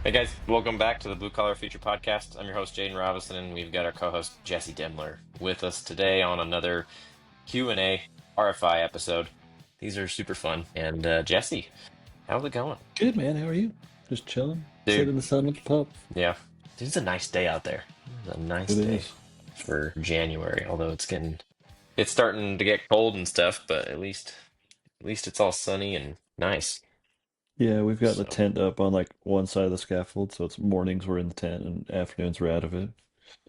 Hey guys, welcome back to the Blue Collar Future Podcast. I'm your host Jaden Robinson, and we've got our co-host Jesse Demler with us today on another Q&A RFI episode. These are super fun. And Jesse, how's it going? Good man, how are you? Just chilling, sitting Dude, in the sun with the pup. yeah. Dude, it's a nice day out there. It's a nice It day is. for January, although it's starting to get cold and stuff, but at least it's all sunny and nice. Yeah, we've got the So, tent up on like one side of the scaffold, so it's mornings we're in the tent and afternoons we're out of it.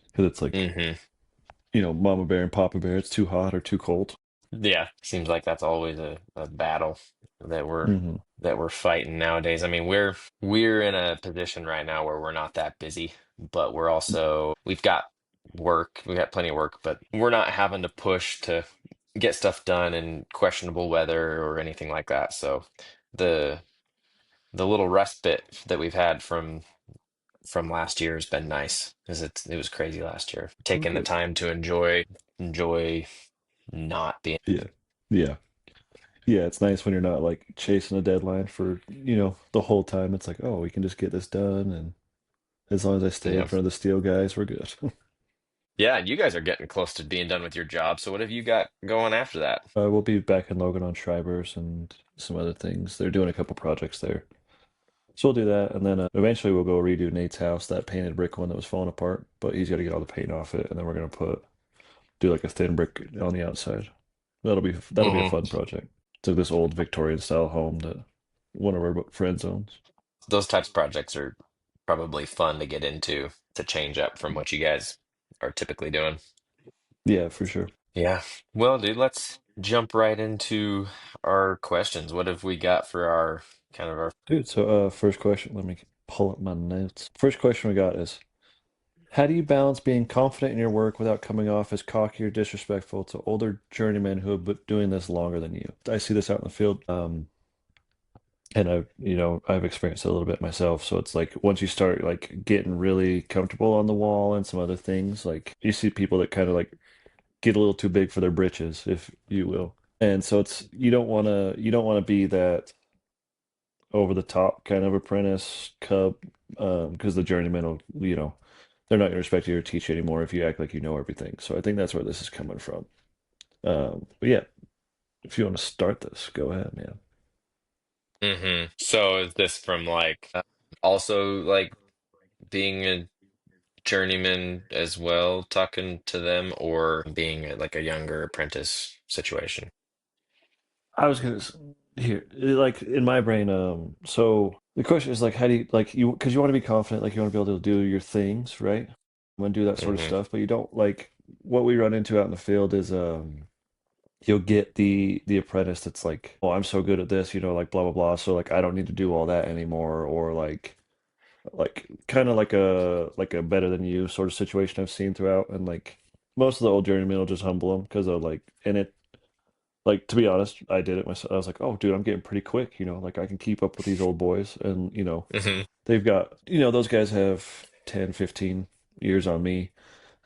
Because it's like, hmm. Mama bear and Papa bear, it's too hot or too cold. Yeah, seems like that's always a battle that we're Hmm. that we're fighting nowadays. I mean, we're in a position right now where we're not that busy, but we've got work, we got plenty of work, but we're not having to push to get stuff done in questionable weather or anything like that. So the the little respite that we've had from last year has been nice because it was crazy last year. Oh, Taking the good. time to enjoy not being. Yeah. Yeah. Yeah, it's nice when you're not like chasing a deadline for, the whole time. It's like, oh, we can just get this done. And as long as I stay in Yeah. front of the steel guys, we're good. Yeah, and you guys are getting close to being done with your job. So what have you got going after that? We'll be back in Logan on Schreibers and some other things. They're doing a couple projects there. So we'll do that, and then eventually we'll go redo Nate's house, that painted brick one that was falling apart. But he's got to get all the paint off it, and then we're gonna do like a thin brick on the outside. That'll be a Hmm. fun project. It's like this old Victorian style home that one of our friends owns. Those types of projects are probably fun to get into to change up from what you guys are typically doing. Yeah, for sure. Yeah. Well, dude, let's jump right into our questions. What have we got for our kind of our Dude, so first question, let me pull up my notes. First question we got is, how do you balance being confident in your work without coming off as cocky or disrespectful to older journeymen who have been doing this longer than you? I see this out in the field. And I've experienced it a little bit myself. So it's like once you start like getting really comfortable on the wall and some other things, like you see people that kind of like get a little too big for their britches, if you will. And so it's you don't want to be that over the top kind of apprentice cub, because the journeyman will, they're not going to respect you or teach you anymore if you act like you know everything. So I think that's where this is coming from. But yeah, if you want to start this, go ahead, man. So is this from like also like being a journeyman as well, talking to them, or being like a younger apprentice situation? I was gonna here, like in my brain, so the question is like, how do you like you because you want to be confident, like you want to be able to do your things, right? You want to do that sort of Hmm. stuff, but you don't like what we run into out in the field is you'll get the apprentice that's like, oh, I'm so good at this, like blah blah blah, so like I don't need to do all that anymore, or like kind of like a better than you sort of situation I've seen throughout, and like most of the old journeymen will just humble them because they're like, and it like to be honest, I did it myself. I was like, "Oh, dude, I'm getting pretty quick, like I can keep up with these old boys." And, Hmm. they've got, those guys have 10, 15 years on me.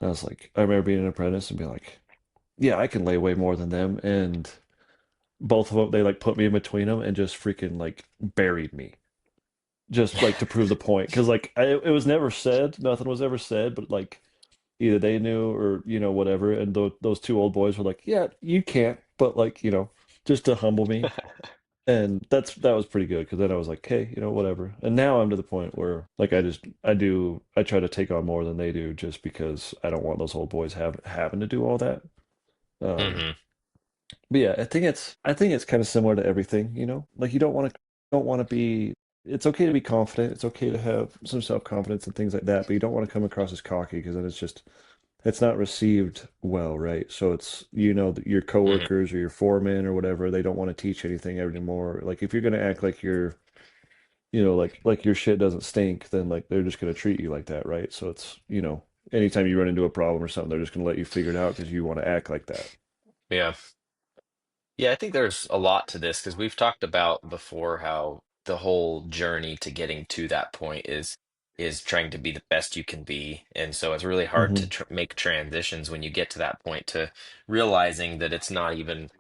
And I was like, I remember being an apprentice and being like, "Yeah, I can lay way more than them." And both of them, they like put me in between them and just freaking like buried me. Just like to prove the point, because like it was never said, nothing was ever said, but like either they knew or whatever, and those two old boys were like, "Yeah, you can't," but like just to humble me. And that was pretty good because then I was like, hey, whatever. And now I'm to the point where like I try to take on more than they do just because I don't want those old boys having to do all that. Um, Hmm. but yeah, I think it's kind of similar to everything, like you don't want to be. It's okay to be confident. It's okay to have some self-confidence and things like that, but you don't want to come across as cocky because then it's not received well, right? So it's that your Hmm. coworkers or your foreman or whatever, they don't want to teach anything anymore. Like if you're gonna act like like your shit doesn't stink, then like they're just gonna treat you like that, right? So it's anytime you run into a problem or something, they're just gonna let you figure it out because you want to act like that. Yeah. Yeah, I think there's a lot to this because we've talked about before how the whole journey to getting to that point is trying to be the best you can be. And so it's really hard to Hmm. make transitions when you get to that point to realizing that it's not even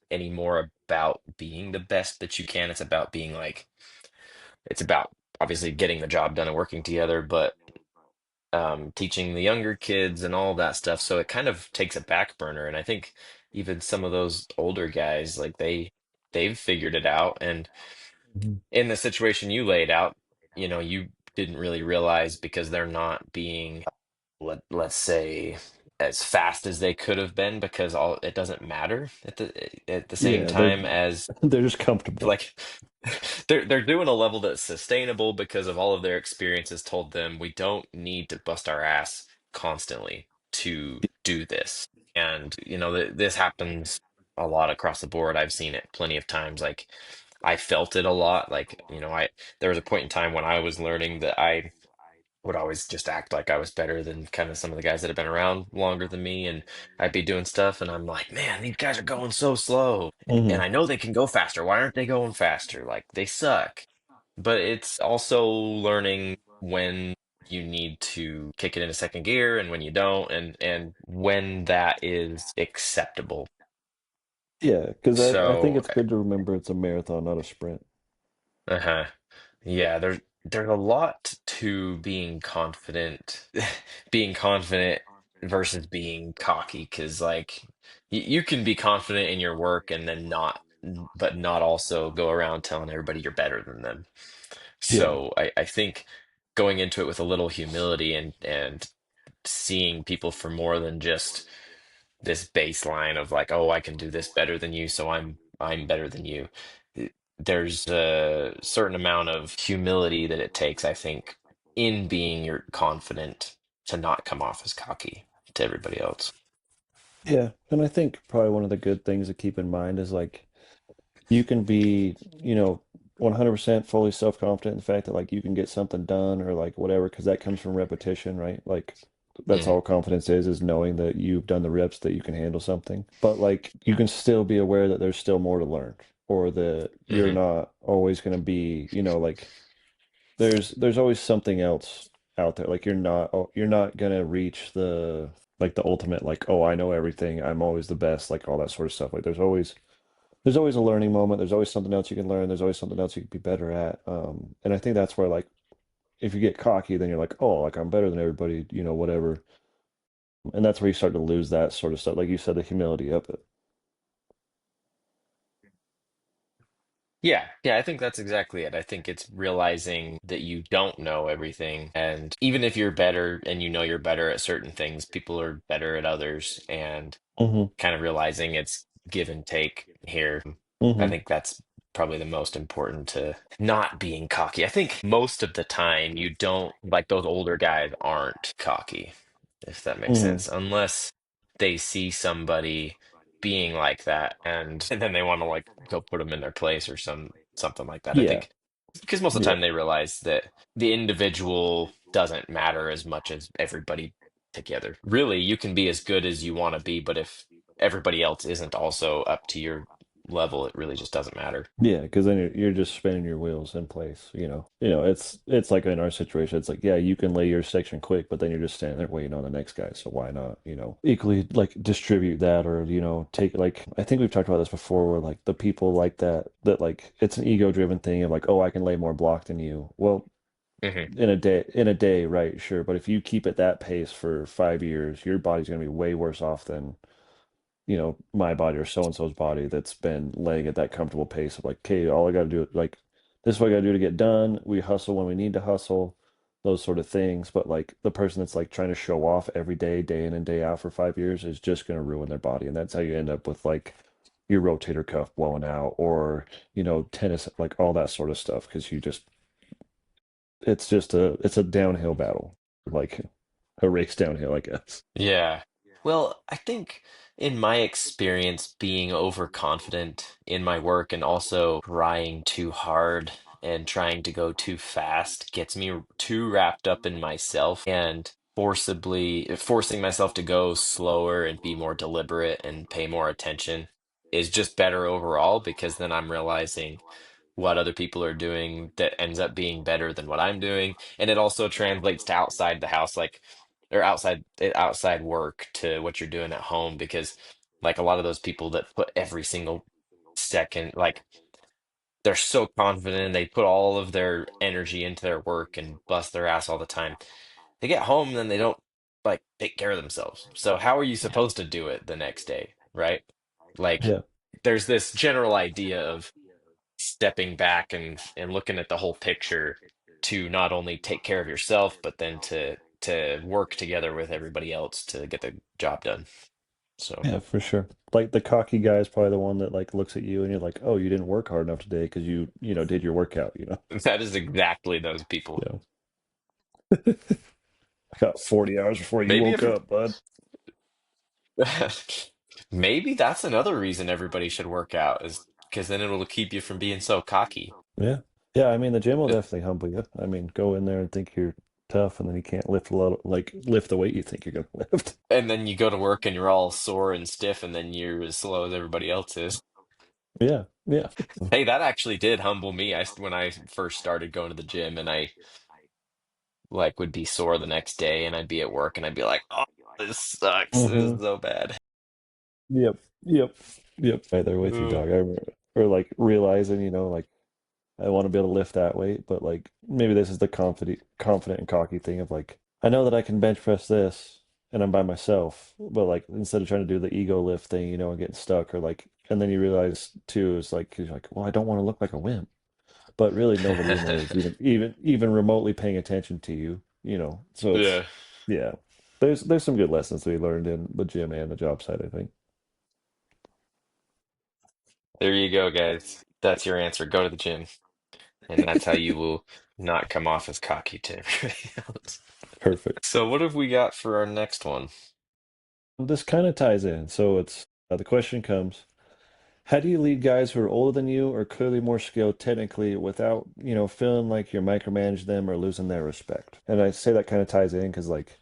anymore about being the best that you can. It's about being like it's about obviously getting the job done and working together, but teaching the younger kids and all that stuff. So it kind of takes a back burner. And I think even some of those older guys, like they've figured it out. And Mhm. in the situation you laid out, you didn't really realize because they're not being, let's say, as fast as they could have been because all it doesn't matter at the same Yeah, they're time as they're just comfortable. like they're doing a level that's sustainable because of all of their experiences told them we don't need to bust our ass constantly to do this. And this happens a lot across the board. I've seen it plenty of times. Like I felt it a lot. Like, I there was a point in time when I was learning that I would always just act like I was better than kind of some of the guys that have been around longer than me. And I'd be doing stuff and I'm like, man, these guys are going so slow. And Hmm. I know they can go faster. Why aren't they going faster? Like they suck. But it's also learning when you need to kick it into second gear and when you don't, and when that is acceptable. Yeah, because I think So, it's good to remember it's a marathon, not a sprint. uh-huh. Yeah, there's a lot to being confident, being confident versus being cocky, because like you can be confident in your work and then not, but not also go around telling everybody you're better than them. Yeah. So I think going into it with a little humility and seeing people for more than just this baseline of like, oh, I can do this better than you, so I'm better than you. There's a certain amount of humility that it takes, I think, in being your confident to not come off as cocky to everybody else. Yeah, and I think probably one of the good things to keep in mind is like you can be, 100% fully self-confident in the fact that like you can get something done or like whatever, because that comes from repetition, right? Like that's Mm, all confidence is knowing that you've done the reps that you can handle something. But like you can still be aware that there's still more to learn or that you're hmm not always going to be, like there's always something else out there. Like you're not going to reach the ultimate like, oh, I know everything. I'm always the best, like all that sort of stuff. Like there's always a learning moment. There's always something else you can learn. There's always something else you can be better at. And I think that's where like if you get cocky, then you're like, oh, like I'm better than everybody, whatever. And that's where you start to lose that sort of stuff. Like you said, the humility of it. Yeah, yeah, I think that's exactly it. I think it's realizing that you don't know everything. And even if you're better and you know you're better at certain things, people are better at others. And Hmm. kind of realizing it's give and take here. I Hmm. think that's probably the most important to not being cocky. I think most of the time you don't like those older guys aren't cocky, if that makes Hmm. sense, unless they see somebody being like that and then they want to like go put them in their place or something like that. I Yeah. think because most of the Yeah. time they realize that the individual doesn't matter as much as everybody together. Really, you can be as good as you want to be, but if everybody else isn't also up to your level, it really just doesn't matter. Yeah, because then you're just spinning your wheels in place, it's like in our situation, it's like, yeah, you can lay your section quick, but then you're just standing there waiting on the next guy. So why not, equally like distribute that or, take like I think we've talked about this before where like the people like that like it's an ego driven thing of like, oh, I can lay more block than you. Well, Hmm in a day, right, sure. But if you keep at that pace for 5 years, your body's gonna be way worse off than my body or so and so's body that's been laying at that comfortable pace of like, okay, all I got to do, like, this is what I got to do to get done. We hustle when we need to hustle, those sort of things. But like the person that's like trying to show off every day, day in and day out for 5 years is just going to ruin their body. And that's how you end up with like your rotator cuff blowing out or, tennis, like all that sort of stuff. Cause it's a downhill battle, like a race downhill, I guess. Yeah. Well, I think in my experience, being overconfident in my work and also trying too hard and trying to go too fast gets me too wrapped up in myself and forcing myself to go slower and be more deliberate and pay more attention is just better overall because then I'm realizing what other people are doing that ends up being better than what I'm doing. And it also translates to outside the house, like or outside work to what you're doing at home because like a lot of those people that put every single second like they're so confident and they put all of their energy into their work and bust their ass all the time. They get home and then they don't like take care of themselves. So how are you supposed to do it the next day, right? Like Yeah. there's this general idea of stepping back and looking at the whole picture to not only take care of yourself, but then to work together with everybody else to get the job done. So Yeah, for sure. Like the cocky guy is probably the one that like looks at you and you're like, "Oh, you didn't work hard enough today because you did your workout, you know." that is exactly those people. Yeah. I got 40 hours before you Maybe woke every up, bud. maybe that's another reason everybody should work out is because then it'll keep you from being so cocky. Yeah. Yeah, I mean the gym will definitely humble you. I mean, go in there and think you're tough and then you can't lift a lot of, like lift the weight you think you're gonna lift. And then you go to work and you're all sore and stiff, and then you're as slow as everybody else is. Yeah. Yeah. Hey, that actually did humble me. When I first started going to the gym, and I like would be sore the next day, and I'd be at work, and I'd be like, "Oh, this sucks. This Hmm. is so bad." Yep. Yep. Yep. Right there with you, Ugh. dog. I remember. Or like realizing, like I want to be able to lift that weight, but like maybe this is the confident and cocky thing of like I know that I can bench press this and I'm by myself, but like instead of trying to do the ego lift thing, and getting stuck or like and then you realize too is like you're like, well, I don't want to look like a wimp, but really nobody in there is even remotely paying attention to you. So it's Yeah, yeah. There's some good lessons to be learned in the gym and the job site, I think. there you go, guys. That's your answer. Go to the gym, and that's how you will not come off as cocky to everybody else. Perfect. So, what have we got for our next one? This kind of ties in. So it's the question comes. How do you lead guys who are older than you or clearly more skilled technically without, feeling like you're micromanaging them or losing their respect? And I say that kind of ties in because, like,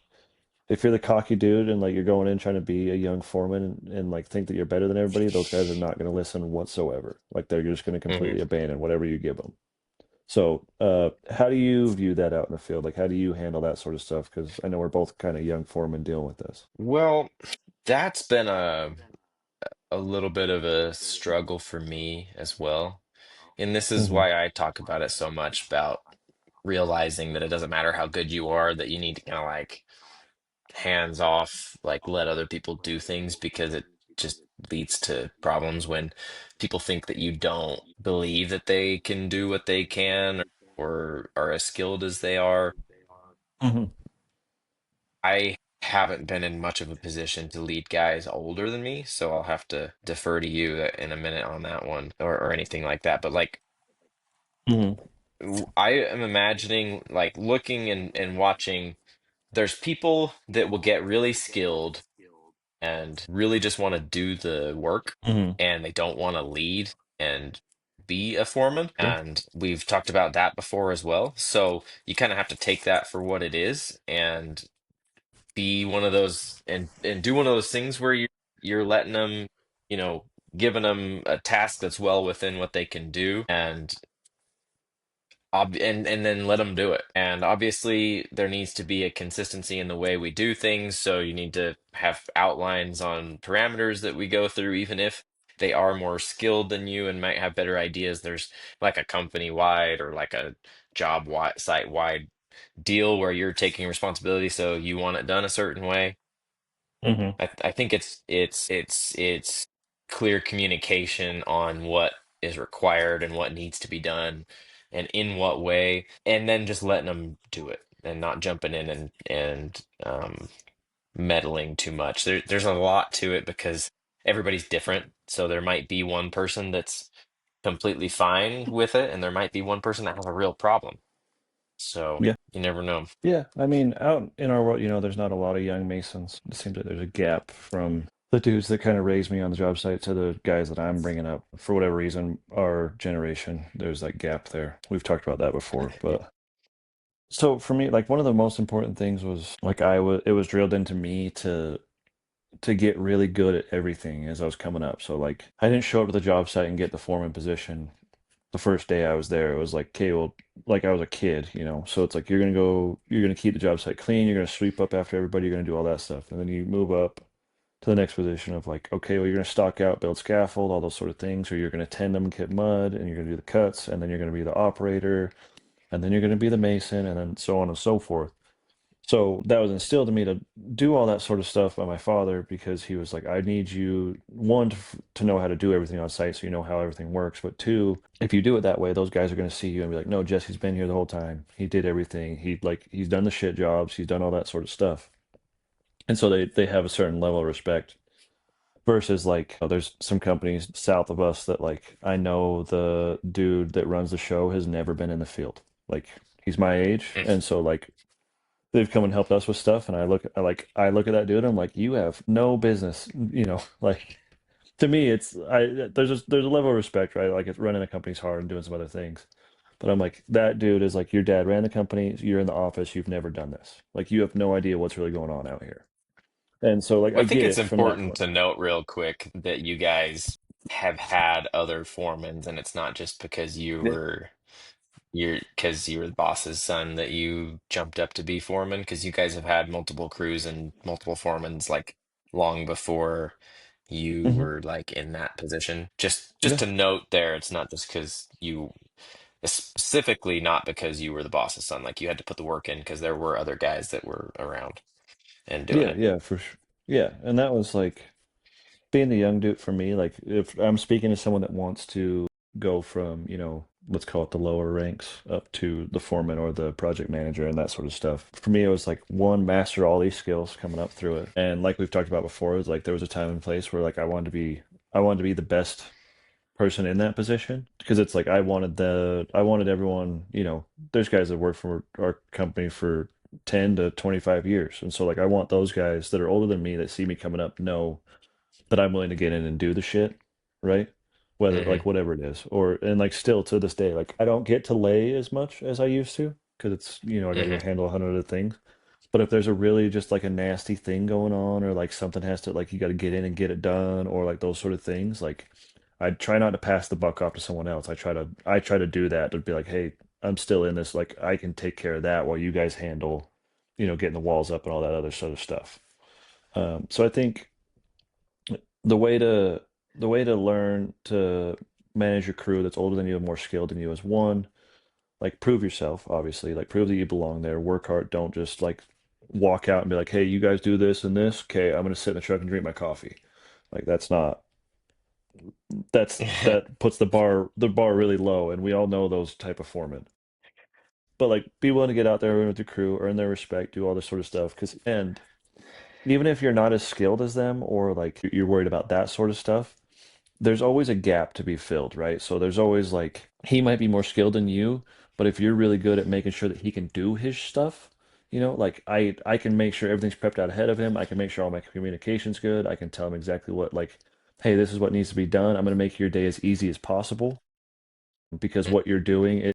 if you're the cocky dude and like you're going in trying to be a young foreman and like think that you're better than everybody, those guys are not going to listen whatsoever. Like they're just going to Hmm. completely abandon whatever you give them. So, how do you view that out in the field? Like, how do you handle that sort of stuff? Because I know we're both kind of young foremen dealing with this. Well, that's been a little bit of a struggle for me as well. And this is Hmm. why I talk about it so much about realizing that it doesn't matter how good you are, that you need to kind of like hands off, like let other people do things because it just leads to problems when people think that you don't believe that they can do what they can or are as skilled as they are. Hmm. I haven't been in much of a position to lead guys older than me, so I'll have to defer to you in a minute on that one or anything like that. But like Hmm. I am imagining like looking and watching, there's people that will get really skilled and really just want to do the work Hmm. and they don't want to lead and be a foreman. Sure. And we've talked about that before as well. So you kind of have to take that for what it is and be one of those and do one of those things where you're letting them, you know, giving them a task that's well within what they can do and then let them do it. And obviously, there needs to be a consistency in the way we do things. So you need to have outlines on parameters that we go through, even if they are more skilled than you and might have better ideas. There's like a company wide or like a job wide, site wide deal where you're taking responsibility. So you want it done a certain way. Hmm. I think it's clear communication on what is required and what needs to be done and in what way, and then just letting them do it and not jumping in and meddling too much. There's a lot to it because everybody's different. So there might be one person that's completely fine with it, and there might be one person that has a real problem. So Yeah. you never know. Yeah, I mean, out in our world, there's not a lot of young Masons. It seems like there's a gap from the dudes that kind of raised me on the job site to the guys that I'm bringing up. For whatever reason, our generation, there's that gap there. We've talked about that before, but so for me, like one of the most important things was like it was drilled into me to get really good at everything as I was coming up. So like I didn't show up to the job site and get the foreman position the first day I was there. It was like, okay, well, like I was a kid. So it's like you're gonna keep the job site clean, you're gonna sweep up after everybody, you're gonna do all that stuff. And then you move up to the next position of like, okay, well, you're going to stock out, build scaffold, all those sort of things, or you're going to tend them, get mud, and you're going to do the cuts, and then you're going to be the operator, and then you're going to be the mason, and then so on and so forth. So that was instilled in me to do all that sort of stuff by my father because he was like, I need you, one, to know how to do everything on site so you know how everything works. But two, if you do it that way, those guys are going to see you and be like, no, Jesse's been here the whole time. He did everything. He's done the shit jobs. He's done all that sort of stuff. And so they have a certain level of respect versus like, there's some companies south of us that like, I know the dude that runs the show has never been in the field. Like, he's my age. Mm. And so like, they've come and helped us with stuff, and I look at that dude and I'm like, you have no business, like, to me it's I there's a level of respect, right? Like, it's running a company's hard and doing some other things, but I'm like, that dude is like, your dad ran the company, you're in the office, you've never done this, like, you have no idea what's really going on out here. And so like, Well, I I think get it's it from that important point. to note real quick that you guys have had other foremans, and it's not just because Yeah. you were the boss's son that you jumped up to be foreman, because you guys have had multiple crews and multiple foremans like long before you Hmm. were like in that position. Just Yeah. to note there, it's not just because you specifically not because you were the boss's son. Like you had to put the work in because there were other guys that were around and doing Yeah, it. yeah, for sure. Yeah, and that was like, being the young dude for me, like, if I'm speaking to someone that wants to go from, let's call it the lower ranks up to the foreman or the project manager and that sort of stuff. For me, it was like, one, master all these skills coming up through it. And like we've talked about before, it was like there was a time and place where like I wanted to be the best person in that position because it's like I wanted everyone, there's guys that work for our company for 10 to 25 years. And so like, I want those guys that are older than me that see me coming up know that I'm willing to get in and do the shit, right? Whether Hmm. like, whatever it is, or and like, still to this day, like, I don't get to lay as much as I used to because it's, I got to go Hmm. handle 100 other things. But if there's a really just like a nasty thing going on, or like something has to, like, you got to get in and get it done, or like those sort of things, like, I try not to pass the buck off to someone else. I try to do that to be like, hey, I'm still in this. Like, I can take care of that while you guys handle, getting the walls up and all that other sort of stuff. So I think the way to learn to manage your crew that's older than you and more skilled than you is, one, like, prove yourself, obviously, like, prove that you belong there, work hard, don't just like walk out and be like, hey, you guys do this and this, okay, I'm gonna sit in the truck and drink my coffee. Like, that puts the bar really low, and we all know those type of foremen. But like, be willing to get out there with your crew, earn their respect, do all this sort of stuff, and even if you're not as skilled as them, or like you're worried about that sort of stuff, there's always a gap to be filled, right? So there's always like, he might be more skilled than you, but if you're really good at making sure that he can do his stuff, like, I can make sure everything's prepped out ahead of him. I can make sure all my communication's good. I can tell him exactly what, like, hey, this is what needs to be done. I'm going to make your day as easy as possible because what you're doing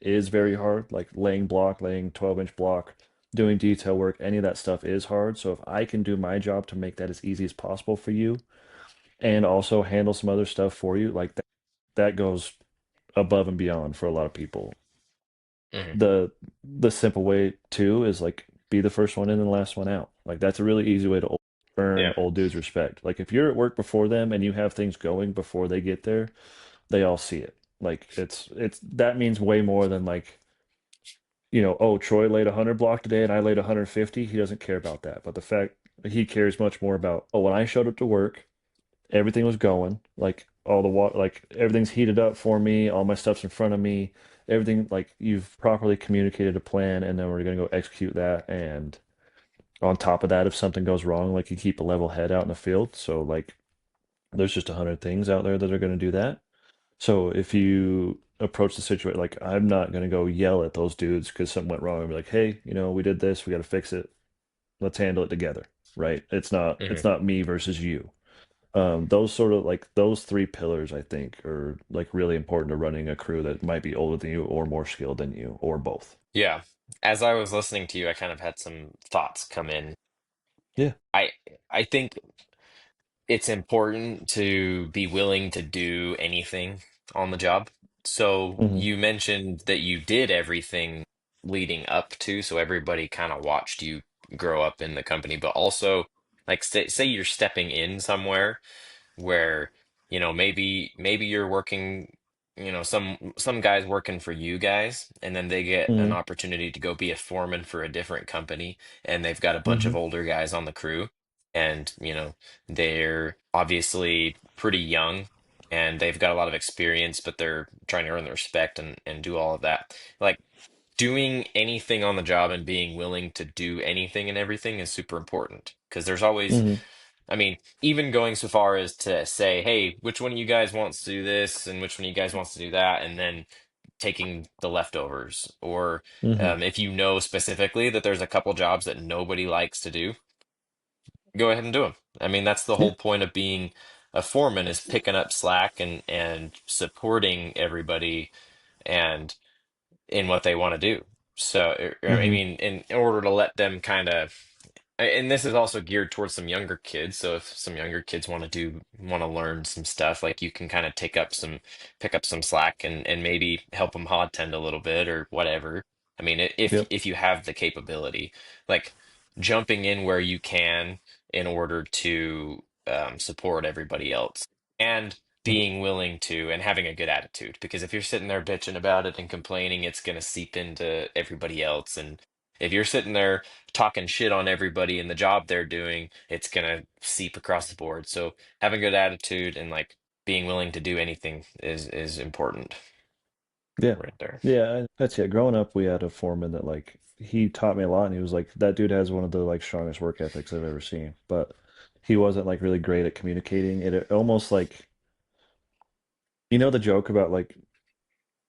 is very hard, like laying block, laying 12-inch block, doing detail work, any of that stuff is hard. So if I can do my job to make that as easy as possible for you, and also handle some other stuff for you, like, that goes above and beyond for a lot of people. Hmm. The simple way too is like, be the first one in and the last one out. Like, that's a really easy way to earn Yeah. old dudes respect. Like, if you're at work before them and you have things going before they get there, they all see it. Like, it's that means way more than like, oh, Troy laid 100 block today and I laid 150. He doesn't care about that. But the fact, he cares much more about, oh, when I showed up to work, everything was going, like, all the water, like, everything's heated up for me, all my stuff's in front of me, everything, like, you've properly communicated a plan, and then we're going to go execute that. And on top of that, if something goes wrong, like, you keep a level head out in the field. So like, there's just 100 things out there that are going to do that. So if you approach the situation, like, I'm not going to go yell at those dudes because something went wrong and be like, hey, we did this, we got to fix it, let's handle it together, right? It's Hmm. not me versus you. Those sort of, like, those three pillars, I think, are like really important to running a crew that might be older than you or more skilled than you, or both. Yeah. As I was listening to you, I kind of had some thoughts come in. Yeah. I I think it's important to be willing to do anything on the job. So Hmm. you mentioned that you did everything leading up to, so everybody kind of watched you grow up in the company, but also Like say you're stepping in somewhere where, maybe you're working, some guys working for you guys, and then they get an Mm-hmm. opportunity to go be a foreman for a different company, and they've got a bunch Mm-hmm. of older guys on the crew, and they're obviously pretty young, and they've got a lot of experience, but they're trying to earn the respect and do all of that. Like, doing anything on the job and being willing to do anything and everything is super important, because there's always, Mm-hmm. I mean, even going so far as to say, hey, which one of you guys wants to do this and which one of you guys wants to do that, and then taking the leftovers. Or Mm-hmm. if you know specifically that there's a couple jobs that nobody likes to do, go ahead and do them. I mean, that's the Yeah. whole point of being a foreman, is picking up slack and supporting everybody and in what they want to do. So, I Mm-hmm. mean, in order to let them kind of, and this is also geared towards some younger kids. So if some younger kids want to learn some stuff, like, you can kind of pick up some slack and maybe help them hod tend a little bit or whatever. I mean, Yep. if you have the capability, like, jumping in where you can in order to support everybody else, and Mm-hmm. being willing to, and having a good attitude. Because if you're sitting there bitching about it and complaining, it's going to seep into everybody else. And if you're sitting there talking shit on everybody and the job they're doing, it's gonna seep across the board. So having good attitude and, like, being willing to do anything is important Yeah. right there. Yeah. That's it. Growing up, we had a foreman that like he taught me a lot, and he was like, that dude has one of the like strongest work ethics I've ever seen. But he wasn't like really great at communicating. It almost like the joke about like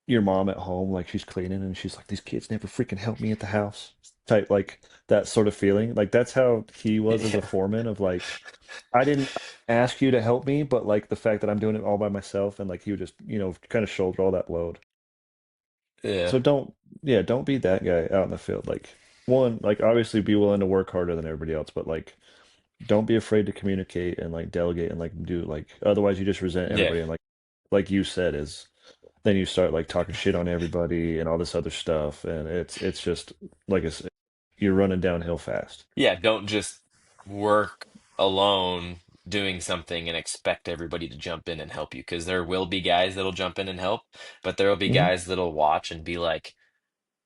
your mom at home, like she's cleaning and she's like, these kids never freaking help me at the house. Type like that sort of feeling. Like that's how he was as a Yeah. foreman of like, I didn't ask you to help me, but like the fact that I'm doing it all by myself and like he would just, kind of shoulder all that load. Yeah. So don't be that guy out in the field. Like one, like obviously be willing to work harder than everybody else, but like don't be afraid to communicate and like delegate and like do like otherwise you just resent Yeah. everybody and like you said is then you start like talking shit on everybody and all this other stuff and it's just like it's you're running downhill fast. Yeah. Don't just work alone doing something and expect everybody to jump in and help you. Because there will be guys that'll jump in and help, but there will be Hmm. guys that'll watch and be like,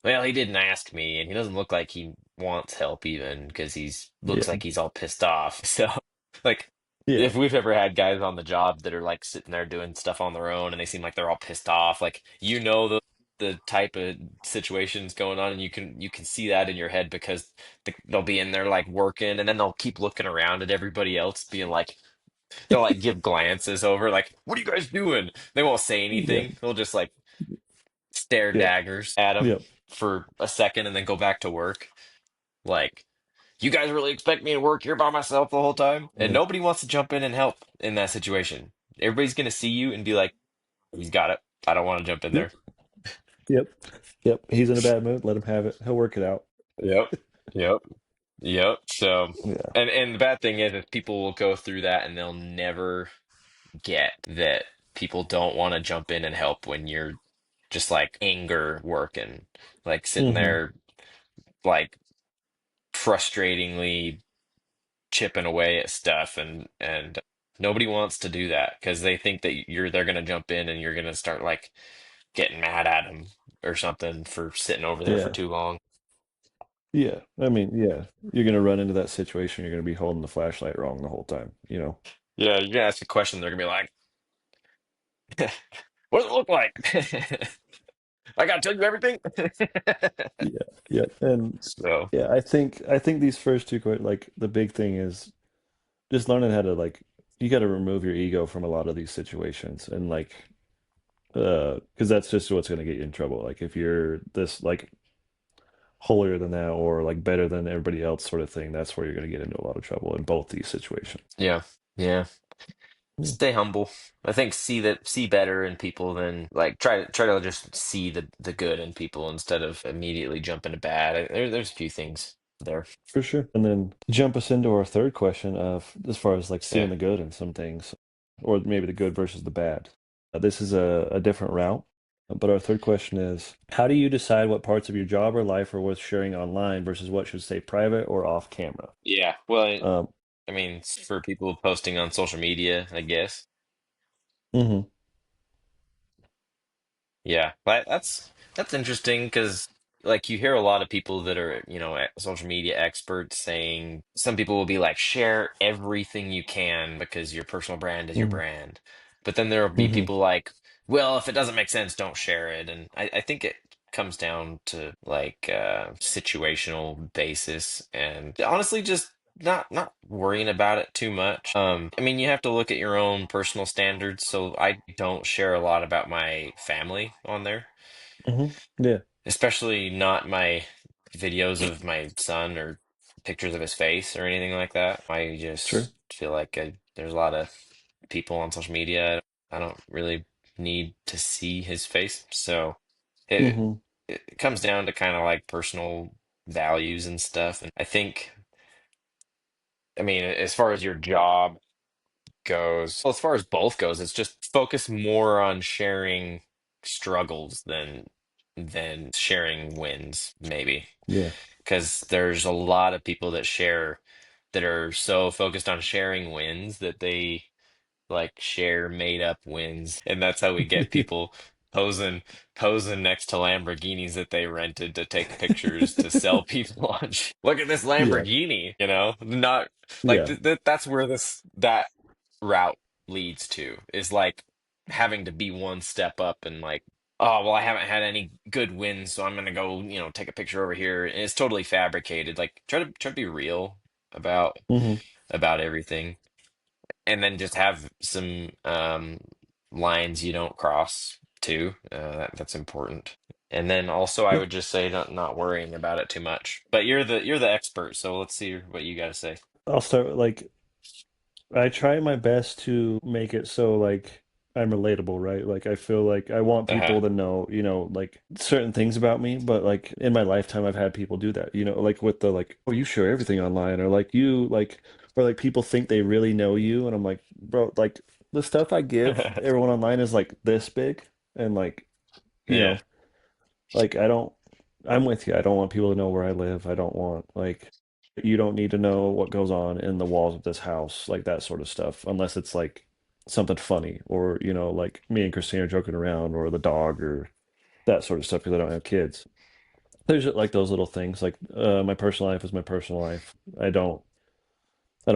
well, he didn't ask me, and he doesn't look like he wants help even, because he's looks Yeah. like he's all pissed off. So, like, Yeah. if we've ever had guys on the job that are, like, sitting there doing stuff on their own and they seem like they're all pissed off, like, the type of situations going on, and you can see that in your head, because they'll be in there, like, working, and then they'll keep looking around at everybody else, being like, they'll, like, give glances over, like, what are you guys doing? They won't say Yep. anything. They'll just, like, stare Yep. daggers at him Yep. for a second and then go back to work. Like, you guys really expect me to work here by myself the whole time? And Yep. nobody wants to jump in and help in that situation. Everybody's going to see you and be like, he's got it. I don't want to jump in Yep. there. Yep. Yep. He's in a bad mood. Let him have it. He'll work it out. Yep. Yep. Yep. So, Yeah. and the bad thing is people will go through that and they'll never get that people don't want to jump in and help when you're just, like, anger working, like, sitting Hmm. there, like, frustratingly chipping away at stuff, and nobody wants to do that, because they think that they're gonna jump in and you're gonna start, like, getting mad at them or something for sitting over there for Yeah. too long. Yeah. I mean, yeah. You're gonna run into that situation. You're gonna be holding the flashlight wrong the whole time, you know? Yeah, you're gonna ask a question, they're gonna be like, what does it look like? I gotta tell you everything. Yeah. Yeah. And So, yeah, I think these first two like the big thing is just learning how to like you got to remove your ego from a lot of these situations and like because that's just what's going to get you in trouble. Like if you're this like holier than that or like better than everybody else sort of thing, that's where you're going to get into a lot of trouble in both these situations. yeah, yeah. Hmm. Stay humble. I think see better in people than, like, try to just see the good in people instead of immediately jumping to bad. There's a few things there. For sure. And then jump us into our third question of as far as like seeing Yeah. the good in some things, or maybe the good versus the bad. This is a different route, but our third question is how do you decide what parts of your job or life are worth sharing online versus what should stay private or off camera? Yeah. Well, Um, I mean, for people posting on social media, I guess. Hmm. Yeah, but that's interesting because like you hear a lot of people that are, social media experts saying some people will be like share everything you can because your personal brand is your Hmm. brand. But then there'll be Hmm. people like, well, if it doesn't make sense, don't share it. And I think it comes down to like situational basis and honestly just not worrying about it too much. I mean, you have to look at your own personal standards. So I don't share a lot about my family on there, Hmm. Yeah. especially not my videos of my son or pictures of his face or anything like that. I Sure. just feel like there's a lot of people on social media. I don't really need to see his face. So it Hmm. it comes down to kind of like personal values and stuff. And I think, I mean, as far as your job goes, well, as far as both goes, it's just focus more on sharing struggles than sharing wins, maybe. Yeah. Because there's a lot of people that share that are so focused on sharing wins that they like share made up wins, and that's how we get people posing posing next to Lamborghinis that they rented to take pictures to sell people on. Look at this Yeah. Lamborghini, not like Yeah. that's where that route leads to is like having to be one step up and like, oh well, I haven't had any good wins, so I'm gonna go, take a picture over here. And it's totally fabricated. Like try to be real about Hmm. about everything, and then just have some lines you don't cross too. That's important. And then also, I Yeah. would just say not worrying about it too much. But you're the expert, so let's see what you got to say. I'll start with, like, I try my best to make it so like I'm relatable, right? Like I feel like I want Uh-huh. people to know, like certain things about me, but like in my lifetime I've had people do that, like with the like, oh, you share everything online, or like you like, or like people think they really know you, and I'm like, bro, like the stuff I give everyone online is like this big, and like, you Yeah. know, like I don't, I'm with you. I don't want people to know where I live. I don't want like, you don't need to know what goes on in the walls of this house, like that sort of stuff, unless it's like something funny, or like me and Christina are joking around, or the dog, or that sort of stuff, because I don't have kids. There's just, like those little things. Like my personal life is my personal life. I don't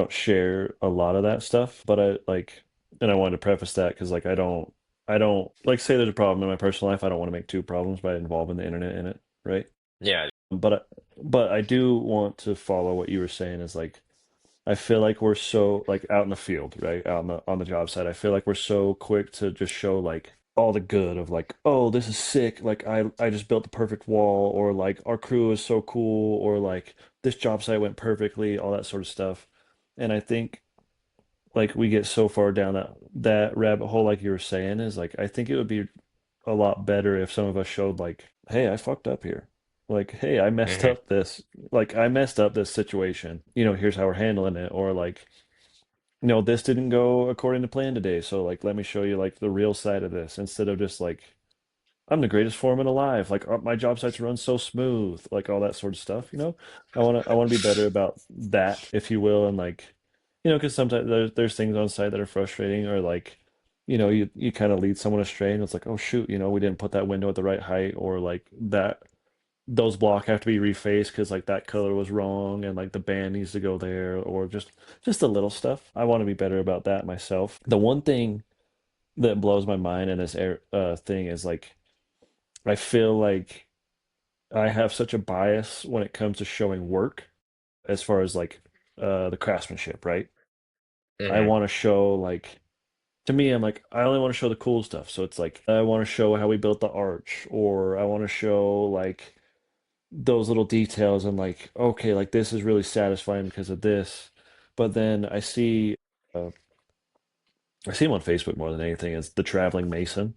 share a lot of that stuff, but I like, and I wanted to preface that because like I don't like, say there's a problem in my personal life. I don't want to make two problems by involving the internet in it, right? Yeah. But I do want to follow what you were saying, is like I feel like we're so like out in the field, right? Out on the job site. I feel like we're so quick to just show like all the good of like, oh, this is sick. Like I just built the perfect wall, or like our crew is so cool, or like this job site went perfectly, all that sort of stuff. And I think like we get so far down that rabbit hole, like you were saying, is like I think it would be a lot better if some of us showed like, hey, I fucked up here. Like, hey, I messed Hmm. up this. Like, I messed up this situation. Here's how we're handling it. Or like, this didn't go according to plan today. So like, let me show you like the real side of this, instead of just like, I'm the greatest foreman alive. Like, my job sites run so smooth. Like all that sort of stuff. I want to be better about that, if you will, and like, because sometimes there's things on site that are frustrating, or like, you kind of lead someone astray, and it's like, oh shoot, we didn't put that window at the right height, or like that those block have to be refaced because like that color was wrong, and like the band needs to go there, or just the little stuff. I want to be better about that myself. The one thing that blows my mind in this thing is like, I feel like I have such a bias when it comes to showing work, as far as like the craftsmanship, right? I Hmm. want to show like, to me, I'm like, I only want to show the cool stuff. So it's like, I want to show how we built the arch, or I want to show like those little details, and like, okay, like this is really satisfying because of this. But then uh, I see him on Facebook more than anything as the traveling Mason.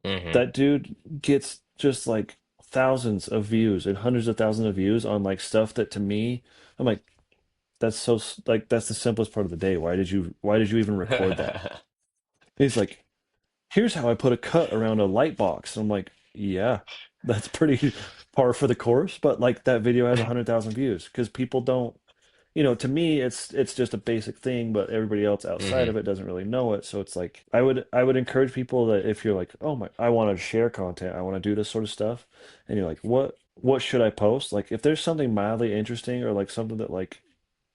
Hmm. That dude gets just like thousands of views and hundreds of thousands of views on like stuff that, to me, I'm like, that's so like that's the simplest part of the day. Why did you even record that? He's like, here's how I put a cut around a light box. I'm like, yeah, that's pretty par for the course. But like that video has 100,000 views because people don't. to me it's just a basic thing, but everybody else outside Hmm. of it doesn't really know it. So it's like I would encourage people that if you're like, oh my, I want to share content, I want to do this sort of stuff, and you're like, what should I post? Like if there's something mildly interesting or like something that like,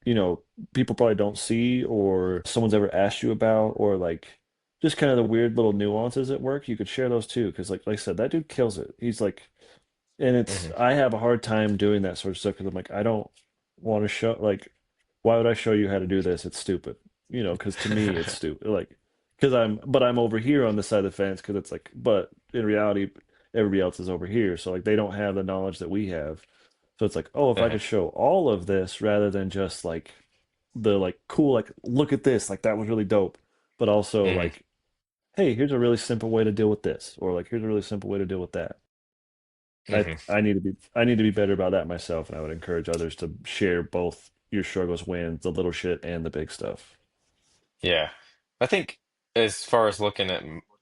you know, people probably don't see or someone's ever asked you about or like just kind of the weird little nuances at work, you could share those too. Because like I said, that dude kills it. He's like, and it's Hmm. I have a hard time doing that sort of stuff because I'm like, I don't want to show like, why would I show you how to do this? It's stupid, because to me it's stupid. Like, because I'm over here on this side of the fence because it's like, but in reality, everybody else is over here, so like they don't have the knowledge that we have. So it's like, oh, if I Uh-huh. could show all of this rather than just like the like cool, like look at this, like that was really dope, but also Hmm. like, hey, here's a really simple way to deal with this, or like here's a really simple way to deal with that. Hmm. I need to be better about that myself, and I would encourage others to share both your struggles, wins, the little shit, and the big stuff. Yeah. I think as far as looking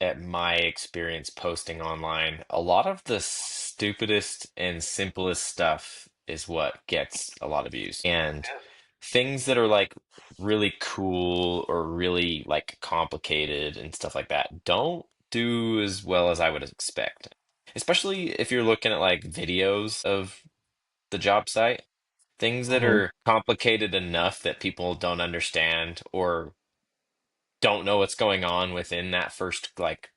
at my experience posting online, a lot of the stupidest and simplest stuff is what gets a lot of views. And things that are like really cool or really like complicated and stuff like that don't do as well as I would expect. Especially if you're looking at like videos of the job site, things that Hmm. are complicated enough that people don't understand or don't know what's going on within that first like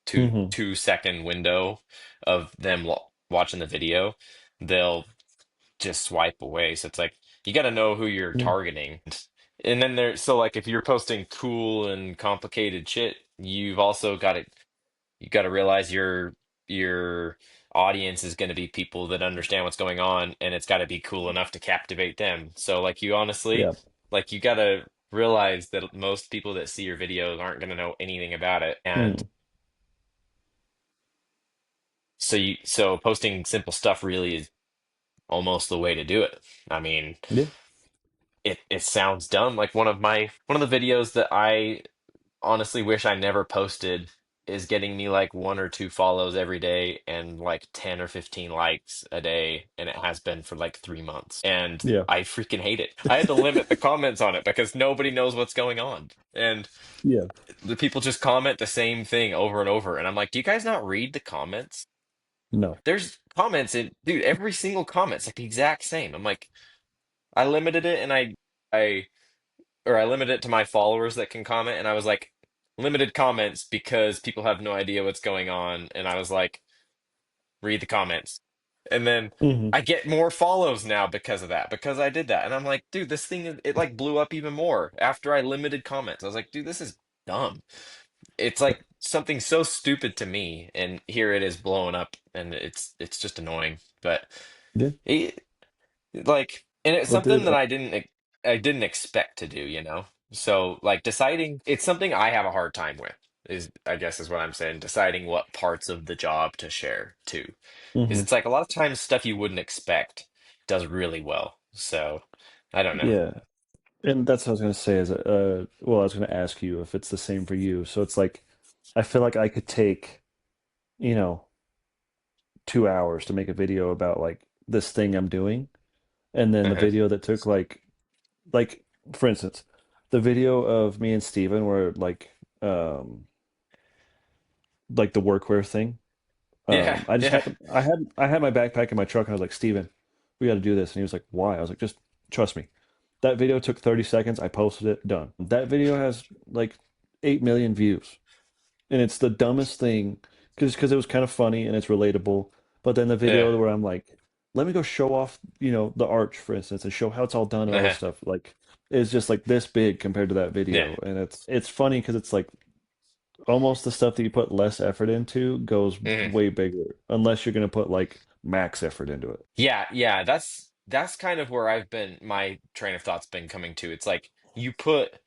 two Hmm. 2 second window of them watching the video, they'll just swipe away. So it's like you got to know who you're Yeah. targeting. And then there, so like if you're posting cool and complicated shit, you got to realize your audience is going to be people that understand what's going on, and it's got to be cool enough to captivate them. So like you honestly, Yeah. like you got to realize that most people that see your videos aren't going to know anything about it, and Mm. so posting simple stuff really is almost the way to do it. I mean, Yeah. it sounds dumb. Like one of the videos that I honestly wish I never posted is getting me like 1 or 2 follows every day and like 10 or 15 likes a day, and it has been for like 3 months. And Yeah. I freaking hate it. I had to limit the comments on it because nobody knows what's going on. And Yeah. the people just comment the same thing over and over. And I'm like, do you guys not read the comments? No. There's comments in, dude, every single comment's like the exact same. I'm like, I limited it and I I limit it to my followers that can comment. And I was like, limited comments because people have no idea what's going on. And I was like, read the comments. And then Hmm. I get more follows now because of that, because I did that. And I'm like, dude, this thing, it like blew up even more after I limited comments. I was like, dude, this is dumb. It's like something so stupid to me. And here it is blowing up and it's just annoying. But Yeah. it, like, and it's Well, something dude, that I didn't expect to do, you know? So like deciding, it's something I have a hard time with, is I guess is what I'm saying, deciding what parts of the job to share too. Because hmm it's like a lot of times stuff you wouldn't expect does really well. So I don't know. yeah. And that's what I was gonna say is, well, I was gonna ask you if it's the same for you. So it's like, I feel like I could take, you know, 2 hours to make a video about like this thing I'm doing, and then the Uh-huh. video that took like for instance, the video of me and Steven where um like the workwear thing. Yeah, I just yeah. had my backpack in my truck and I was like, Steven, we got to do this. And he was like, why? I was like, just trust me. That video took 30 seconds. I posted it, done. That video has like 8 million views. And it's the dumbest thing because it was kind of funny and it's relatable. But then the Yeah. video where I'm like, let me go show off, the arch, for instance, and show how it's all done and all this Uh-huh. stuff. Like, it's just like this big compared to that Yeah. video. And it's funny because it's like almost the stuff that you put less effort into goes Mhm. way bigger, unless you're gonna put like max effort into it. Yeah, yeah, that's kind of where my train of thought's been coming to. It's like you put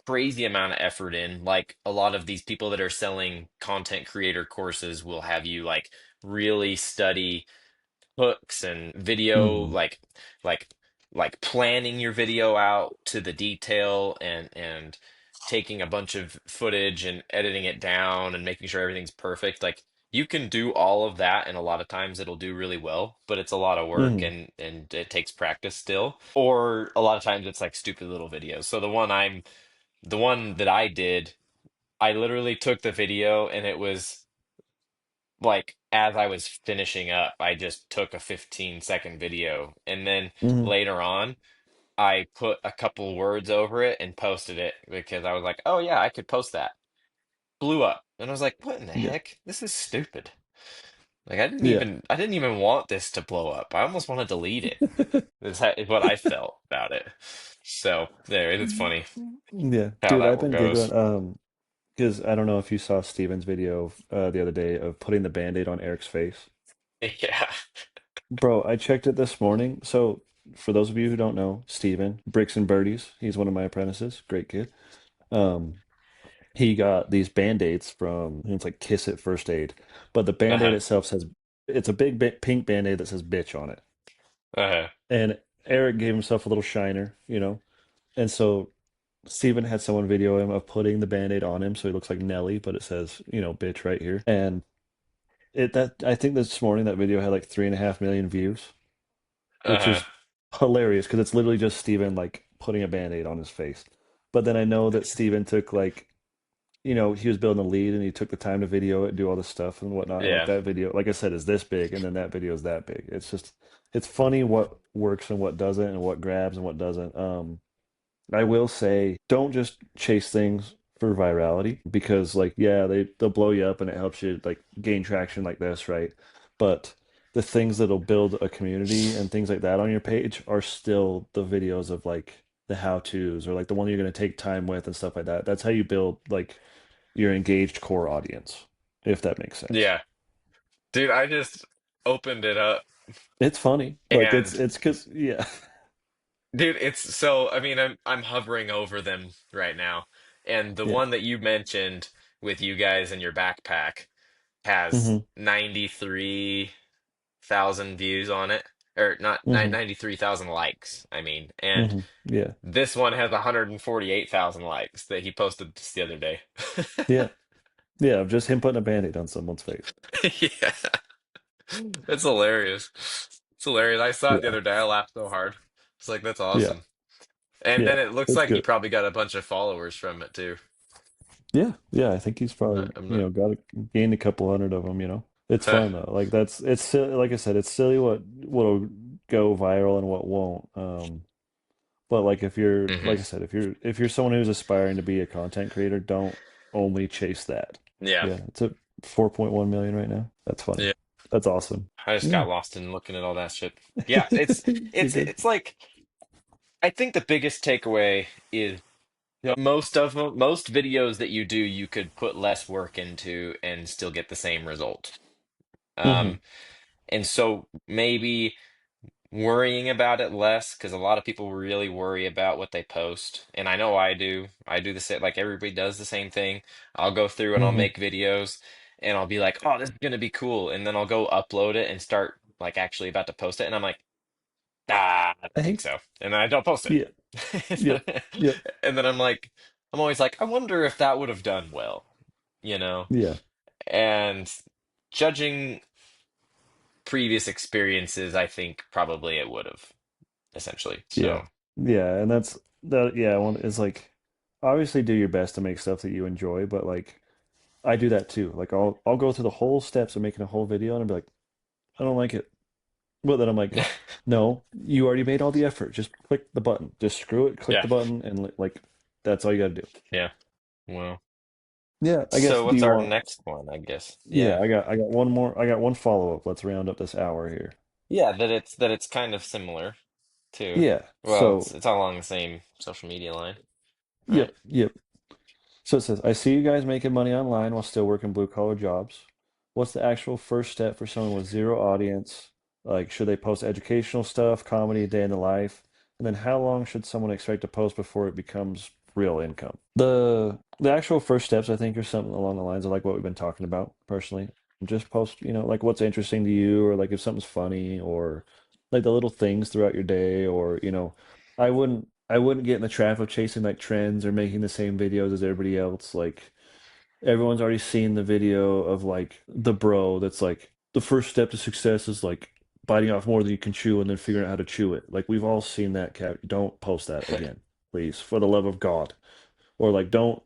crazy amount of effort in. Like a lot of these people that are selling content creator courses will have you like really study hooks and video, Hmm. like like planning your video out to the detail, and taking a bunch of footage and editing it down and making sure everything's perfect. Like you can do all of that, and a lot of times it'll do really well, but it's a lot of work Hmm. and it takes practice still. Or a lot of times it's like stupid little videos. So the one that I did, I literally took the video and it was like as I was finishing up, I just took a 15-second video, and then Hmm. later on I put a couple words over it and posted it because I was like, "Oh yeah, I could post that." Blew up. And I was like, "What in the Yeah. heck? This is stupid." Like Yeah. I didn't even want this to blow up. I almost want to delete it. Is what I felt about it. So there, it's funny Yeah. how Dude, that I've been giggling. goes. Because I don't know if you saw Steven's video the other day of putting the Band-Aid on Eric's face. Yeah. Bro, I checked it this morning. So, for those of you who don't know, Steven, Bricks and Birdies, he's one of my apprentices. Great kid. Um, he got these Band-Aids from, it's like Kiss It First Aid. But the Band-Aid Uh-huh. itself says, it's a big pink Band-Aid that says bitch on it. Uh-huh. And Eric gave himself a little shiner, you know? And so Steven had someone video him of putting the Band-Aid on him so he looks like Nelly, but it says, bitch right here. And I think this morning that video had like 3.5 million views, which Uh-huh. is hilarious because it's literally just Steven like putting a Band-Aid on his face. But then I know that Steven took like, he was building a lead and he took the time to video it, do all this stuff and whatnot. And like Yeah. that video, like I said, is this big, and then that video is that big. It's funny what works and what doesn't, and what grabs and what doesn't. I will say, don't just chase things for virality because, like, yeah, they'll blow you up and it helps you like gain traction like this, right? But the things that'll build a community and things like that on your page are still the videos of like the how-tos or like the one you're going to take time with and stuff like that. That's how you build like your engaged core audience, if that makes sense. Yeah. Dude, I just opened it up It's funny. Like and it's because yeah. dude, it's so I mean I'm hovering over them right now. And the Yeah. one that you mentioned with you guys in your backpack has Hmm. 93,000 views on it, or not Hmm. 93,000 likes, I mean. And Hmm. Yeah. this one has 148,000 likes that he posted just the other day. Yeah. Yeah. Just him putting a band-aid on someone's face. Yeah, it's hilarious. It's hilarious. I saw it the Yeah. other day. I laughed so hard. It's like, that's Yeah. awesome. And Yeah. then it looks It's like he good. probably got a bunch of followers from it too. Yeah. Yeah. I think he's probably, I'm not, gained a couple hundred of them. It's huh. fun though. Like it's silly. Like I said, it's silly what'll go viral and what won't. But like Hmm. like I said, if you're someone who's aspiring to be a content creator, don't only chase that. Yeah. Yeah. It's at 4.1 million right now. That's funny. Yeah. That's awesome. I just Yeah. got lost in looking at all that shit. Yeah, You're good. it's like I think the biggest takeaway is Yep. most videos that you do, you could put less work into and still get the same result. Hmm. Um, and so maybe worrying about it less, because a lot of people really worry about what they post. And I know I do. I do the same, like everybody does the same thing. I'll go through and I'll Hmm. make videos and I'll be like, oh, this is gonna be cool. And then I'll go upload it and start like actually about to post it. And I'm like, ah, I I don't think think, so. And then I don't post yeah. Yep. it. Yep. And then I'm always like, I wonder if that would have done well, you know? Yeah. And judging previous experiences, I think probably it would have, essentially. Yeah. So, Yeah. And that's that. Yeah. One is like, obviously do your best to make stuff that you enjoy, but like, I do that too. Like, I'll go through the whole steps of making a whole video and I'll be like, I don't like it. But then I'm like, no, you already made all the effort. Just click the button. Just screw it, click yeah, the button, and like, that's all you got to do. yeah. Well, Yeah. I guess, so do what's you our want, next one, I guess? yeah, Yeah. I got one more. I got one follow-up. Let's round up this hour here. Yeah, that it's kind of similar too. Yeah. Well, So, it's all along the same social media line, right? yep. Yep. So it says, I see you guys making money online while still working blue collar jobs. What's the actual first step for someone with zero audience? Like, should they post educational stuff, comedy, day in the life? And then how long should someone expect to post before it becomes real income? The actual first steps, I think, are something along the lines of like what we've been talking about personally. Just post, like what's interesting to you, or like if something's funny, or like the little things throughout your day, or I wouldn't get in the trap of chasing like trends or making the same videos as everybody else. Like Everyone's already seen the video of like the bro that's like the first step to success is like biting off more than you can chew and then figuring out how to chew it. Like we've all seen that cat. Don't post that again, please, for the love of God. Or like don't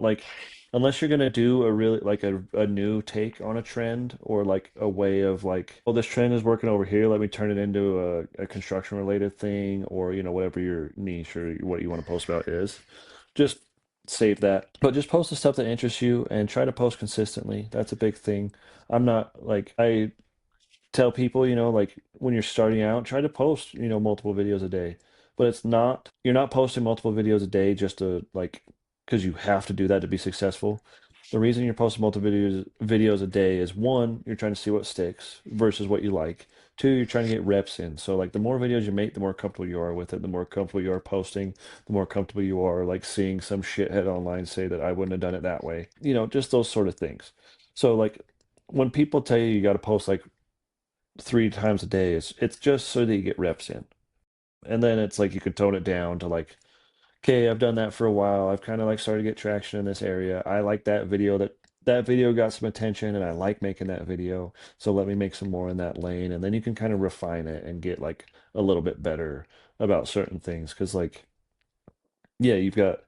like unless you're gonna do a really like a new take on a trend or like a way of like, oh, this trend is working over here, let me turn it into a construction related thing, or whatever your niche or what you want to post about is, just save that. But just post the stuff that interests you and try to post consistently. That's a big thing. I'm not like I tell people, like when you're starting out, try to post, multiple videos a day. But you're not posting multiple videos a day just to like, because you have to do that to be successful. The reason you're posting multiple videos a day is one, you're trying to see what sticks versus what you like. Two, you're trying to get reps in. So like the more videos you make, the more comfortable you are with it, the more comfortable you are posting, the more comfortable you are like seeing some shithead online say that I wouldn't have done it that way. Just those sort of things. So like when people tell you got to post like 3 times a day. It's just so that you get reps in. And then it's like you could tone it down to like, okay, I've done that for a while. I've kind of like started to get traction in this area. I like that video got some attention and I like making that video. So let me make some more in that lane. And then you can kind of refine it and get like a little bit better about certain things. Cause like, yeah, you've got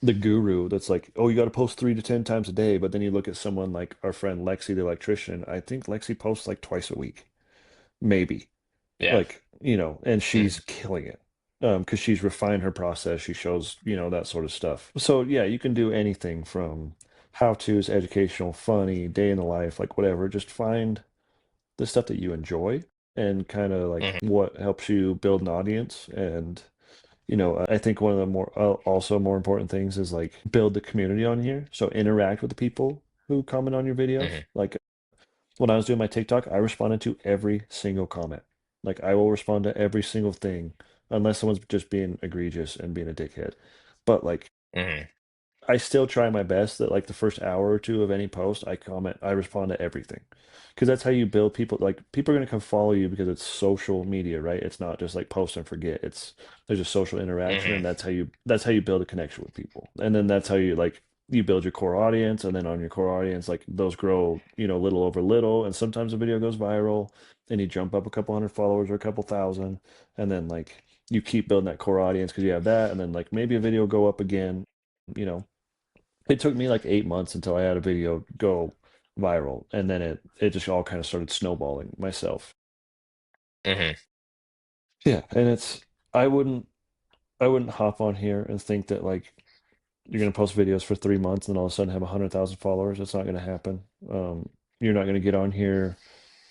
the guru that's like, oh, you got to post 3 to 10 times a day. But then you look at someone like our friend Lexi, the electrician. I think Lexi posts like twice a week, maybe. Yeah. Like, and she's Mhm. killing it. Because she's refined her process, she shows, that sort of stuff. So yeah, you can do anything from how to's, educational, funny, day in the life, like whatever. Just find the stuff that you enjoy and kind of like Mhm. what helps you build an audience. And I think one of the also more important things is like build the community on here. So interact with the people who comment on your videos. Mhm. Like when I was doing my TikTok, I responded to every single comment. Like I will respond to every single thing, unless someone's just being egregious and being a dickhead. But like Mhm. I still try my best that like the first hour or two of any post, I respond to everything. Because that's how you build people. Like people are gonna come follow you because it's social media, right? It's not just like post and forget. There's a social interaction, Mhm. and that's how you build a connection with people. And then that's how you build your core audience, and then on your core audience, like those grow, little over little, and sometimes a video goes viral, and you jump up a couple hundred followers or a couple thousand, and then like you keep building that core audience because you have that, and then like maybe a video go up again, you know it took me like 8 months until I had a video go viral, and then it just all kind of started snowballing myself. Mhm. Yeah, and I wouldn't I wouldn't hop on here and think that like you're gonna post videos for 3 months and all of a sudden have 100,000 followers. That's not gonna happen. You're not gonna get on here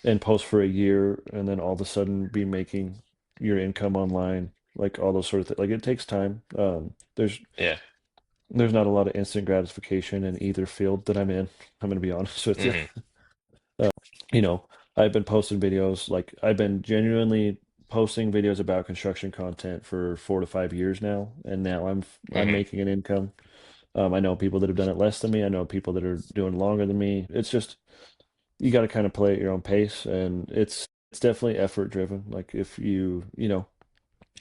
and post for a year and then all of a sudden be making your income online, like all those sort of things. Like it takes time. Yeah. There's not a lot of instant gratification in either field that I'm in. I'm gonna be honest with you. Mhm. you know, I've been posting videos, like I've been genuinely posting videos about construction content for 4 to 5 years now, and now I'm Mhm. making an income. I know people that have done it less than me. I know people that are doing longer than me. It's just you got to kind of play at your own pace, and it's definitely effort driven. Like if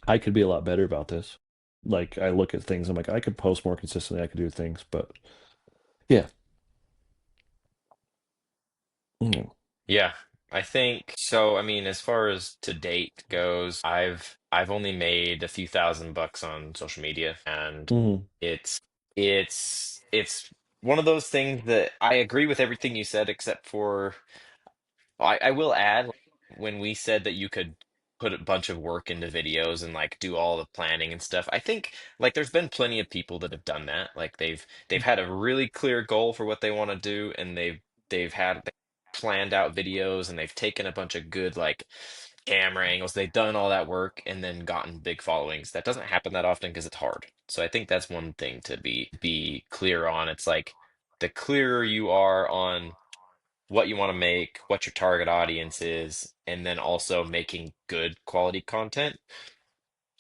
I could be a lot better about this. Like I look at things, I'm like I could post more consistently. I could do things, but yeah, mm, Yeah, I think so. I mean, as far as to date goes, I've only made a few thousand bucks on social media, and mm, it's it's one of those things that I agree with everything you said, except for I will add, like, when we said that you could put a bunch of work into videos and like do all the planning and stuff, I think like there's been plenty of people that have done that. Like they've had a really clear goal for what they want to do, and they've had planned out videos, and they've taken a bunch of good like camera angles. They've done all that work and then gotten big followings. That doesn't happen that often because it's hard. So I think that's one thing to be clear on. It's like the clearer you are on what you want to make, what your target audience is, and then also making good quality content,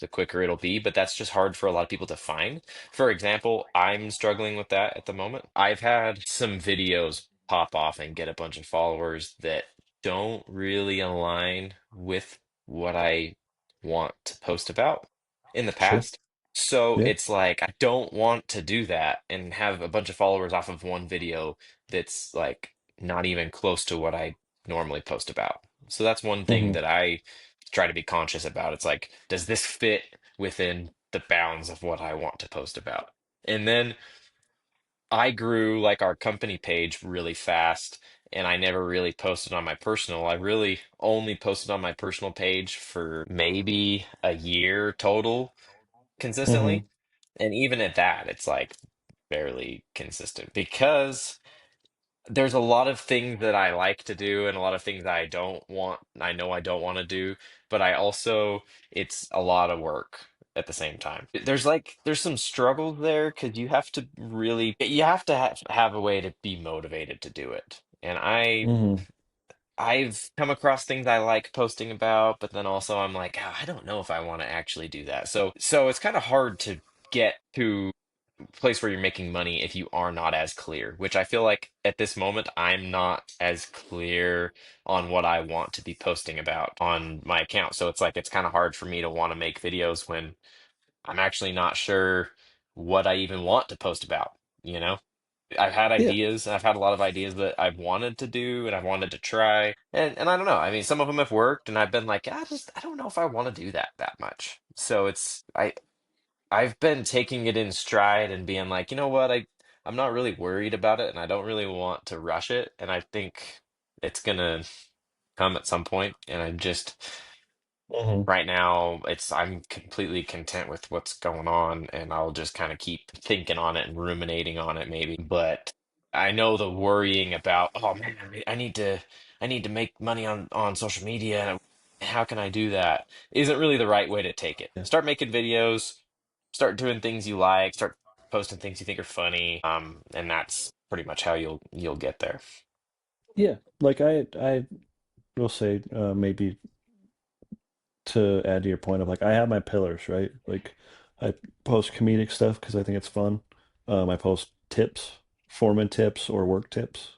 the quicker it'll be. But that's just hard for a lot of people to find. For example, I'm struggling with that at the moment. I've had some videos pop off and get a bunch of followers that don't really align with what I want to post about in the sure. past. So Yeah. it's like I don't want to do that and have a bunch of followers off of one video that's like not even close to what I normally post about. So that's one thing Hmm. that I try to be conscious about. It's like, does this fit within the bounds of what I want to post about? And then I grew like our company page really fast, and I never really posted on my personal. I really only posted on my personal page for maybe a year total consistently. Hmm. And even at that, it's like barely consistent because there's a lot of things that I like to do and a lot of things I don't want, I know I don't want to do, but I also, it's a lot of work at the same time. There's some struggles there because you have to have a way to be motivated to do it. And Hmm. I've come across things I like posting about, but then also I'm like, "Ah, I don't know if I want to actually do that." So it's kind of hard to get to a place where you're making money if you are not as clear, which I feel like at this moment I'm not as clear on what I want to be posting about on my account. So it's like it's kind of hard for me to want to make videos when I'm actually not sure what I even want to post about, you know? I've had Yeah. ideas. I've had a lot of ideas that I've wanted to do and I've wanted to try. And I don't know. I mean, some of them have worked and I've been like, I don't know if I want to do that much. So I've been taking it in stride and being like, you know what? I'm not really worried about it and I don't really want to rush it. And I think it's gonna come at some point. And I'm just Hmm. right now, it's I'm completely content with what's going on, and I'll just kind of keep thinking on it and ruminating on it maybe. But I know the worrying about, oh man, I need to make money on social media. How can I do that? Isn't really the right way to take it. Yeah. Start making videos, start doing things you like, start posting things you think are funny. And that's pretty much how you'll get there. Yeah. Like I will say, maybe to add to your point of like I have my pillars, right? Like I post comedic stuff because I think it's fun. I post tips, foreman tips or work tips.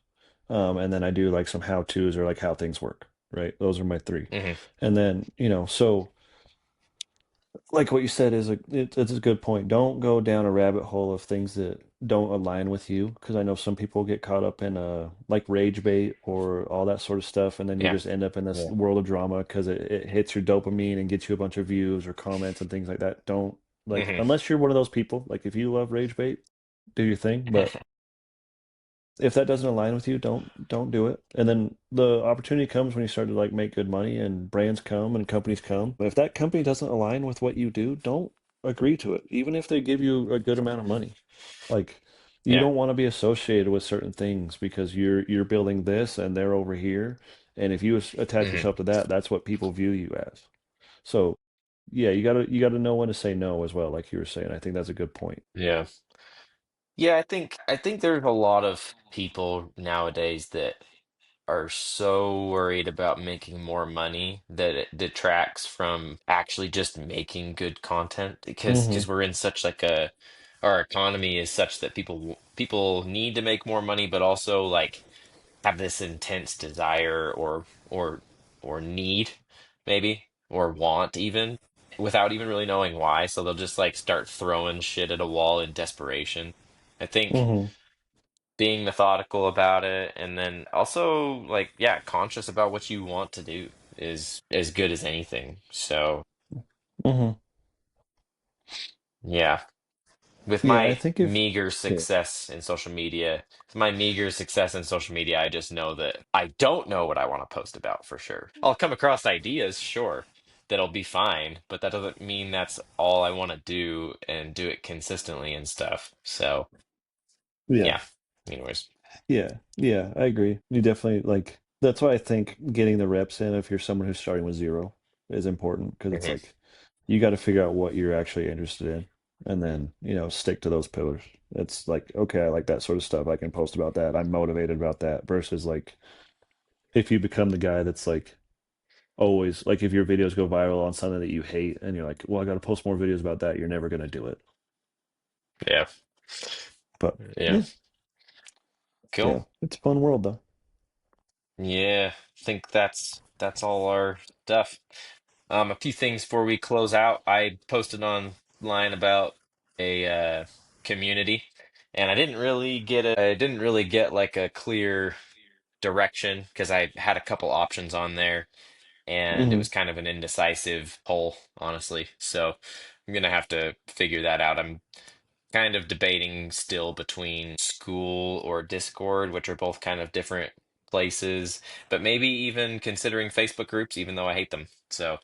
And then I do like some how to's or like how things work, right? Those are my three. Hmm. And then, so like what you said is it's a good point. Don't go down a rabbit hole of things that don't align with you, because I know some people get caught up in like rage bait or all that sort of stuff, and then you Yeah. just end up in this Yeah. world of drama because it hits your dopamine and gets you a bunch of views or comments and things like that. Don't like Hmm. unless you're one of those people, like if you love rage bait, do your thing. But if that doesn't align with you, don't do it. And then the opportunity comes when you start to like make good money and brands come and companies come. But if that company doesn't align with what you do, don't agree to it, even if they give you a good amount of money. Like you Yeah. don't want to be associated with certain things because you're building this and they're over here. And if you attach Hmm. yourself to that, that's what people view you as. So yeah, you gotta know when to say no as well, like you were saying. I think that's a good point. Yeah. Yeah, I think there's a lot of people nowadays that are so worried about making more money that it detracts from actually just making good content Hmm. because we're in such like a our economy is such that people need to make more money but also like have this intense desire or need maybe or want even without even really knowing why, so they'll just like start throwing shit at a wall in desperation. I think Hmm. being methodical about it and then also like yeah conscious about what you want to do is as good as anything. So Hmm. yeah, with Yeah, I my think if meager yeah. success in social media with my meager success in social media, I just know that I don't know what I want to post about for sure. I'll come across ideas, sure, that'll be fine, but that doesn't mean that's all I want to do and do it consistently and stuff. So Yeah. yeah, anyways. Yeah, yeah, I agree. You definitely like that's why I think getting the reps in if you're someone who's starting with zero is important, because it's Hmm. like you got to figure out what you're actually interested in and then, stick to those pillars. It's like, okay, I like that sort of stuff. I can post about that. I'm motivated about that versus like if you become the guy that's like always like if your videos go viral on something that you hate and you're like, well, I got to post more videos about that, you're never going to do it. Yeah. But Yeah. yeah, Cool. yeah, it's a fun world though. Yeah, I think that's all our stuff. A few things before we close out. I posted on line about a community, and I didn't really get like a clear direction because I had a couple options on there, and it Hmm. was kind of an indecisive poll, honestly. So I'm gonna have to figure that out. I'm kind of debating still between school or Discord, which are both kind of different places, but maybe even considering Facebook groups, even though I hate them. So,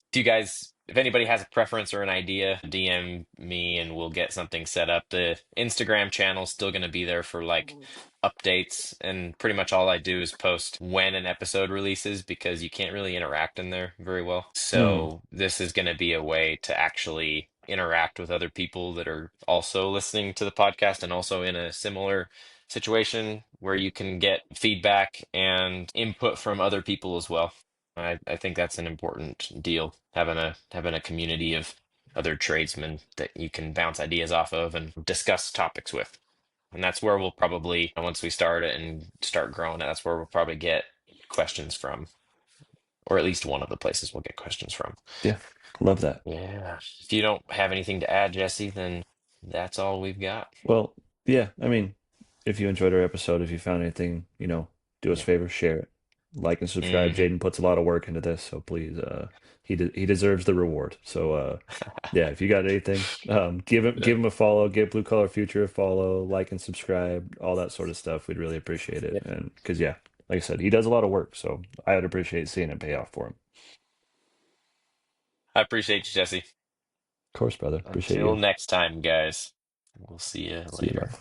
if anybody has a preference or an idea, DM me and we'll get something set up. The Instagram channel's still going to be there for like updates, and pretty much all I do is post when an episode releases because you can't really interact in there very well. Hmm. So this is going to be a way to actually interact with other people that are also listening to the podcast and also in a similar situation where you can get feedback and input from other people as well. I think that's an important deal, having a community of other tradesmen that you can bounce ideas off of and discuss topics with. And that's where we'll probably, once we start it and start growing it, that's where we'll probably get questions from, or at least one of the places we'll get questions from. Yeah, love that. Yeah. If you don't have anything to add, Jesse, then that's all we've got. Well, yeah, I mean, if you enjoyed our episode, if you found anything, do us a Yeah. favor, share it. Like and subscribe. Hmm. Jaden puts a lot of work into this, so please, he deserves the reward. So, yeah, if you got anything, give him a follow, give Blue Collar Future a follow, like and subscribe, all that sort of stuff. We'd really appreciate it. Yeah. And because, yeah, like I said, he does a lot of work, so I would appreciate seeing it pay off for him. I appreciate you, Jesse. Of course, brother. Appreciate Until you. next time, guys. We'll see you See you, later. bud.